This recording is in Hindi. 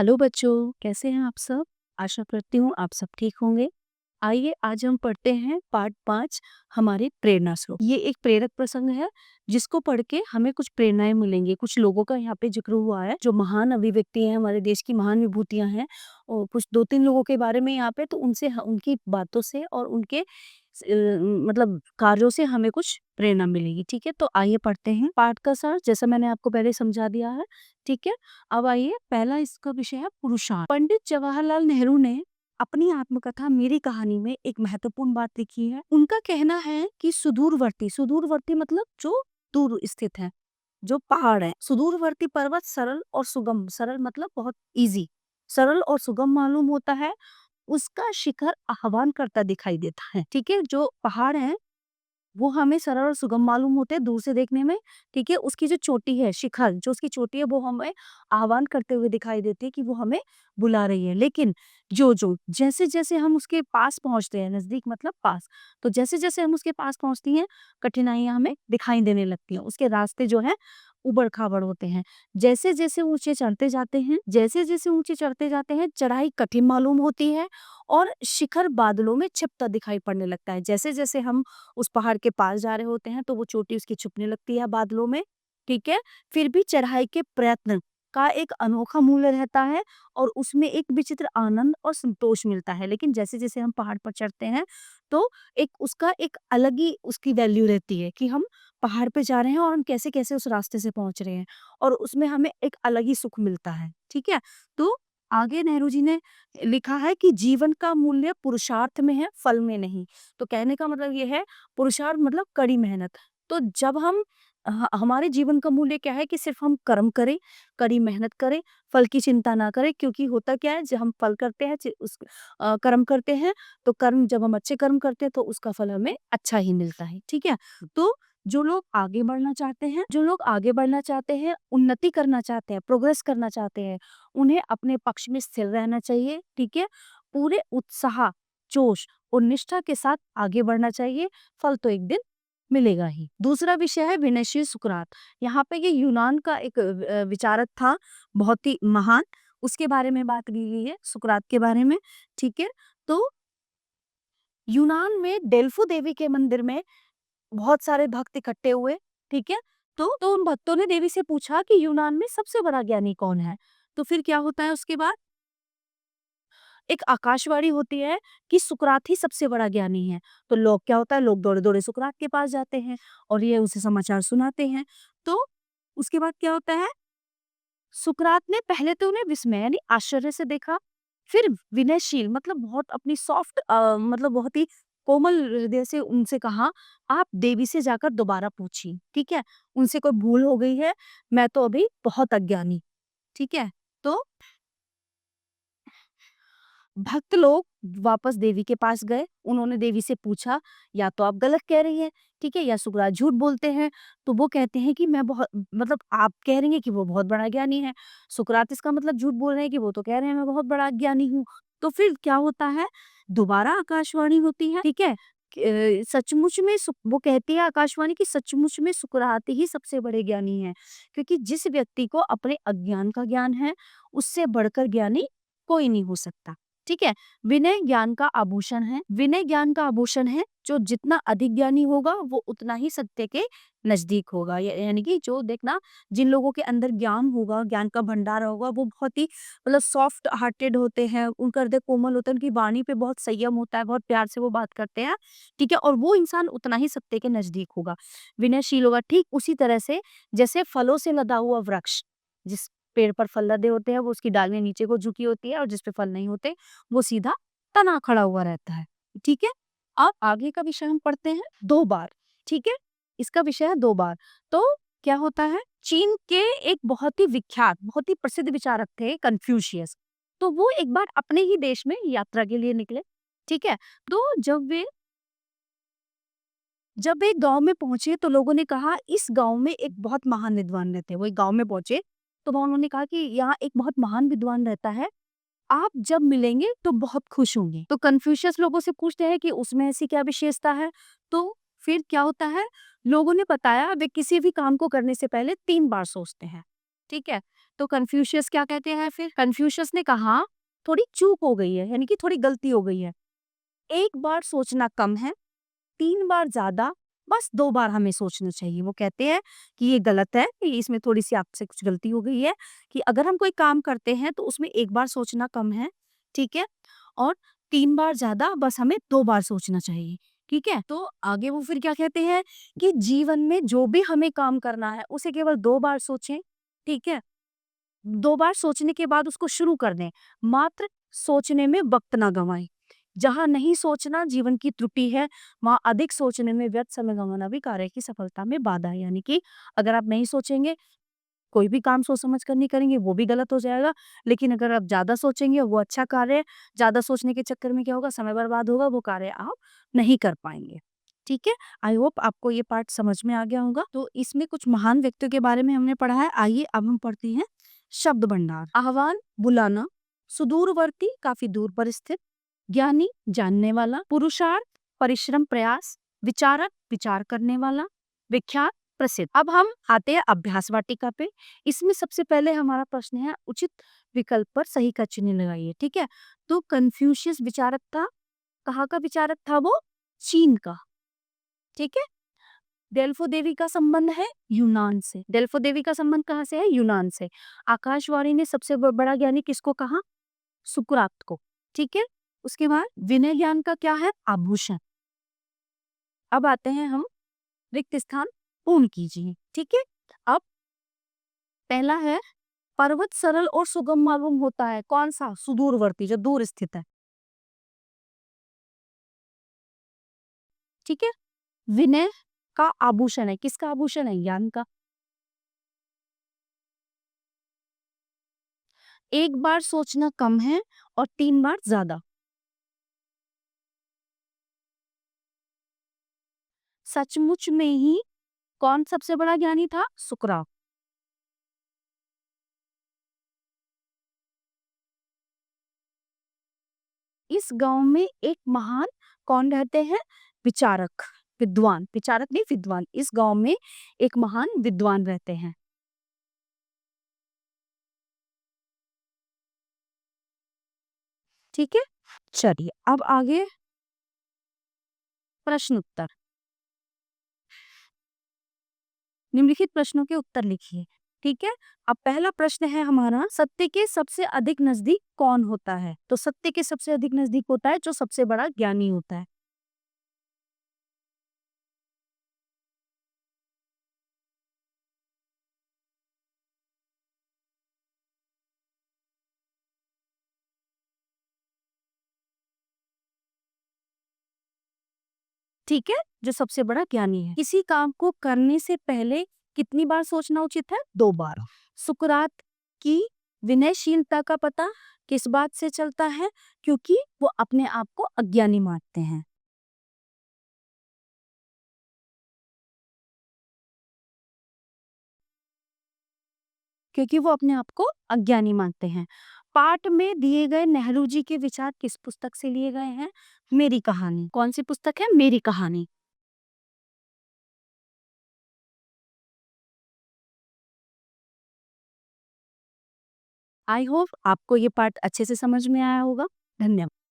हेलो बच्चों, कैसे हैं आप सब? आशा करती हूँ आप सब ठीक होंगे। आइए आज हम पढ़ते हैं पार्ट 5 हमारे प्रेरणा स्रोत। ये एक प्रेरक प्रसंग है जिसको पढ़ के हमें कुछ प्रेरणाएँ मिलेंगी। कुछ लोगों का यहाँ पे ज़िक्र हुआ है जो महान अभिव्यक्ति हैं, हमारे देश की महान विभूतियाँ हैं और कुछ 2-3 लोगों के बारे में यहाँ पे तो उनसे उनकी बातों से और उनके मतलब कार्यों से हमें कुछ प्रेरणा मिलेगी, ठीक है? तो आइए पढ़ते हैं। पाठ का सार जैसा मैंने आपको पहले समझा दिया है, ठीक है? अब आइए पहला इसका विषय है पुरुषार्थ। पंडित जवाहरलाल नेहरू ने अपनी आत्मकथा मेरी कहानी में एक महत्वपूर्ण बात लिखी है। उनका कहना है कि सुदूरवर्ती मतलब जो दूर स्थित है, जो पहाड़ है, सुदूरवर्ती पर्वत सरल और सुगम, सरल मतलब बहुत इजी, सरल और सुगम मालूम होता है, उसका शिखर आह्वान करता दिखाई देता है। ठीक है, जो पहाड़ है वो हमें सरल और सुगम मालूम होते हैं दूर से देखने में, ठीक है? उसकी जो चोटी है, शिखर जो उसकी चोटी है वो हमें आह्वान करते हुए दिखाई देती है कि वो हमें बुला रही है। लेकिन जैसे-जैसे हम उसके पास पहुँचते हैं, नज़दीक मतलब पास, तो जैसे-जैसे हम उसके पास पहुँचती हैं, कठिनाइयाँ हमें दिखाई देने लगती हैं। उसके रास्ते जो हैं ऊबड़-खाबड़ होते हैं। जैसे-जैसे ऊँचे चढ़ते जाते हैं, चढ़ाई कठिन मालूम होती है और शिखर बादलों में छिपता दिखाई पड़ने लगता है। जैसे-जैसे हम उस पहाड़ के पास जा रहे होते हैं तो वो चोटी उसकी छुपने लगती है बादलों में, ठीक है? फिर भी चढ़ाई के प्रयत्न का एक अनोखा मूल्य रहता है और उसमें एक विचित्र आनंद और संतोष मिलता है। लेकिन जैसे-जैसे हम पहाड़ पर चढ़ते हैं तो एक उसका एक अलग ही उसकी वैल्यू रहती है कि हम पहाड़ पे जा रहे हैं और हम कैसे-कैसे उस रास्ते से पहुँच रहे हैं और उसमें हमें एक अलग ही सुख मिलता है, ठीक है? तो आगे नेहरू जी ने लिखा है कि जीवन का मूल्य पुरुषार्थ में है, फल में नहीं। तो कहने का मतलब ये है पुरुषार्थ मतलब कड़ी मेहनत। तो जब हम हमारे जीवन का मूल्य क्या है कि सिर्फ हम कर्म करें, कड़ी मेहनत करें, फल की चिंता ना करें क्योंकि होता क्या है जब हम फल करते हैं कर्म करते हैं तो कर्म जब हम अच्छे कर्म करते हैं तो उसका फल हमें अच्छा ही मिलता है, ठीक है? तो जो लोग आगे बढ़ना चाहते हैं, उन्नति करना चाहते हैं, प्रोग्रेस करना चाहते हैं, उन्हें अपने पक्ष में स्थिर रहना चाहिए, ठीक है? पूरे उत्साह, जोश और निष्ठा के साथ आगे बढ़ना चाहिए, फल तो एक दिन मिलेगा ही। दूसरा विषय है विनयशील सुकरात। यहाँ पे ये यूनान का एक विचारक था, बहुत ही महान, उसके बारे में बात की गई है, सुकरात के बारे में, ठीक है? तो यूनान में डेल्फो देवी के मंदिर में बहुत सारे भक्त इकट्ठे हुए, ठीक है? तो उन भक्तों ने देवी से पूछा कि यूनान में सबसे बड़ा ज्ञानी कौन है? तो फिर क्या होता है उसके बाद? एक आकाशवाणी होती है कि सुकरात ही सबसे बड़ा ज्ञानी है। तो लोग क्या होता है लोग दौड़े-दौड़े सुकरात के पास जाते हैं और ये उसे समाचार सुनाते हैं। तो उसके बाद क्या होता है सुकरात ने पहले तो उन्हें विस्मय यानी आश्चर्य से देखा, फिर विनयशील मतलब बहुत अपनी सॉफ्ट मतलब बहुत ही कोमल हृदय से उनसे कहा, "आप देवी से जाकर दोबारा पूछिए, ठीक है? उनसे कोई भूल हो गई है, मैं तो अभी बहुत अज्ञानी।" ठीक है? तो भक्त लोग वापस देवी के पास गए, उन्होंने देवी से पूछा, "या तो आप गलत कह रही हैं, ठीक है? या सुकरात झूठ बोलते हैं।" तो वो कहते हैं कि मैं बहुत मतलब आप कह रही हैं कि वो बहुत बड़ा ज्ञानी है, सुकरात इसका मतलब झूठ बोल रहे हैं कि वो तो कह रहे हैं मैं बहुत बड़ा ज्ञानी हूँ। तो फिर क्या होता है, दोबारा आकाशवाणी होती है, ठीक है? सचमुच में वो कहती है आकाशवाणी कि सचमुच में सुकरात ही सबसे बड़े ज्ञानी हैं, क्योंकि जिस व्यक्ति को अपने अज्ञान का ज्ञान है, उससे बढ़कर ज्ञानी कोई नहीं हो सकता। ठीक है? विनय ज्ञान का आभूषण है, जो जितना अधिक ज्ञानी होगा, वो उतना ही सत्य के नज़दीक होगा। यानी कि जो देखना जिन लोगों के अंदर ज्ञान होगा, ज्ञान का भंडार होगा, वो बहुत ही मतलब सॉफ्ट हार्टेड होते हैं, उनका हृदय कोमल होता है, उनकी वाणी पे बहुत संयम होता है, बहुत प्यार से वो बात करते हैं, ठीक है? और वो इंसान उतना ही सत्य के नज़दीक होगा, विनयशील होगा। ठीक उसी तरह से जैसे फलों से लदा हुआ वृक्ष, जिस पेड़ पर फल लदे होते हैं, वो उसकी डालियाँ नीचे को झुकी होती है और जिस पे फल नहीं होते, वो सीधा तना खड़ा हुआ रहता है, ठीक है? अब आगे का विषय हम पढ़ते हैं 2 बार, ठीक है? इसका विषय है 2 बार। तो क्या होता है, चीन के एक बहुत ही विख्यात, बहुत ही प्रसिद्ध विचारक थे कन्फ्यूशियस। तो वो एक बार अपने ही देश में यात्रा के लिए निकले, ठीक है? तो जब वे एक गाँव में पहुँचे तो लोगों ने कहा इस गाँव में एक बहुत महान विद्वान रहते हैं। वो एक गाँव में पहुँचे, तो वहाँ उन्होंने कहा कि यहाँ एक बहुत महान विद्वान रहता है, आप जब मिलेंगे तो बहुत खुश होंगे। तो कन्फ्यूशियस लोगों से पूछते हैं कि उसमें ऐसी क्या विशेषता है? तो फिर क्या होता है, लोगों ने बताया वे किसी भी काम को करने से पहले 3 बार सोचते हैं, ठीक है? तो कन्फ्यूशियस क्या कहते हैं फिर? कन्फ्यूशियस ने कहा थोड़ी चूक हो गई है, यानी कि थोड़ी गलती हो गई है। एक बार सोचना कम है, 3 बार ज़्यादा, बस 2 बार हमें सोचना चाहिए। वो कहते हैं कि ये गलत है, कि इसमें थोड़ी-सी आपसे कुछ गलती हो गई है, कि अगर हम कोई काम करते हैं तो उसमें 1 बार सोचना कम है, ठीक है? और 3 बार ज़्यादा, बस हमें 2 बार सोचना चाहिए, ठीक है? तो आगे वो फिर क्या कहते हैं कि जीवन में जो भी हमें काम करना है, उसे केवल 2 बार सोचें, ठीक है? 2 बार सोचने के बाद उसको शुरू कर दें। मात्र सोचने में वक़्त ना गँवाएँ। जहाँ नहीं सोचना जीवन की त्रुटि है, वहाँ अधिक सोचने में व्यर्थ समय गँवाना भी कार्य की सफलता में बाधा है। यानी कि अगर आप नहीं सोचेंगे, कोई भी काम सोच समझ कर नहीं करेंगे, वो भी गलत हो जाएगा। लेकिन अगर आप ज़्यादा सोचेंगे, वो अच्छा कार्य है। ज़्यादा सोचने के चक्कर में क्या होगा, समय बर्बाद होगा, वो कार्य आप नहीं कर पाएँगे। ठीक है? आई होप आपको ये पार्ट समझ में आ गया होगा। तो इसमें कुछ महान व्यक्तियों के बारे में हमने पढ़ा है। आइए अब हम पढ़ते हैं शब्द भंडार। आह्वान, बुलाना, सुदूरवर्ती, काफ़ी दूर पर स्थित, ज्ञानी, जानने वाला, पुरुषार्थ, परिश्रम, प्रयास, विचारक, विचार करने वाला, विख्यात, प्रसिद्ध। अब हम आते हैं अभ्यास वाटिका पे। इसमें सबसे पहले हमारा प्रश्न है उचित विकल्प पर सही का चिन्ह लगाइए, ठीक है? तो कन्फ्यूशियस विचारक था, कहाँ का विचारक था वो? चीन का, ठीक है? डेल्फो देवी का संबंध है यूनान से। डेल्फो देवी का संबंध कहाँ से है? यूनान से। आकाशवाणी ने सबसे बड़ा ज्ञानी किसको कहा? सुकरात को, ठीक है? उसके बाद विनय ज्ञान का क्या है? आभूषण। अब आते हैं हम रिक्त स्थान पूर्ण कीजिए, ठीक है? अब पहला है पर्वत सरल और सुगम मालूम होता है, कौन सा? सुदूरवर्ती, जो दूर स्थित है, ठीक है? विनय का आभूषण है, किसका आभूषण है? ज्ञान का। एक बार सोचना कम है और 3 बार ज्यादा। सचमुच में ही कौन सबसे बड़ा ज्ञानी था? सुकरात। इस गांव में एक महान कौन रहते हैं? विचारक, विद्वान, विचारक नहीं विद्वान। इस गांव में एक महान विद्वान रहते हैं, ठीक है? चलिए अब आगे प्रश्न उत्तर। निम्नलिखित प्रश्नों के उत्तर लिखिए, ठीक है? अब पहला प्रश्न है हमारा, सत्य के सबसे अधिक नजदीक कौन होता है? तो सत्य के सबसे अधिक नजदीक होता है जो सबसे बड़ा ज्ञानी होता है। ठीक है? जो सबसे बड़ा ज्ञानी है। किसी काम को करने से पहले कितनी बार सोचना उचित है? 2 बार। सुकरात की विनयशीलता का पता किस बात से चलता है? क्योंकि वो अपने आप को अज्ञानी मानते हैं। क्योंकि वो अपने आप को अज्ञानी मानते हैं। पाठ में दिए गए नेहरू जी के विचार किस पुस्तक से लिए गए हैं? मेरी कहानी। कौन सी पुस्तक है? मेरी कहानी। आई होप आपको ये पाठ अच्छे से समझ में आया होगा। धन्यवाद।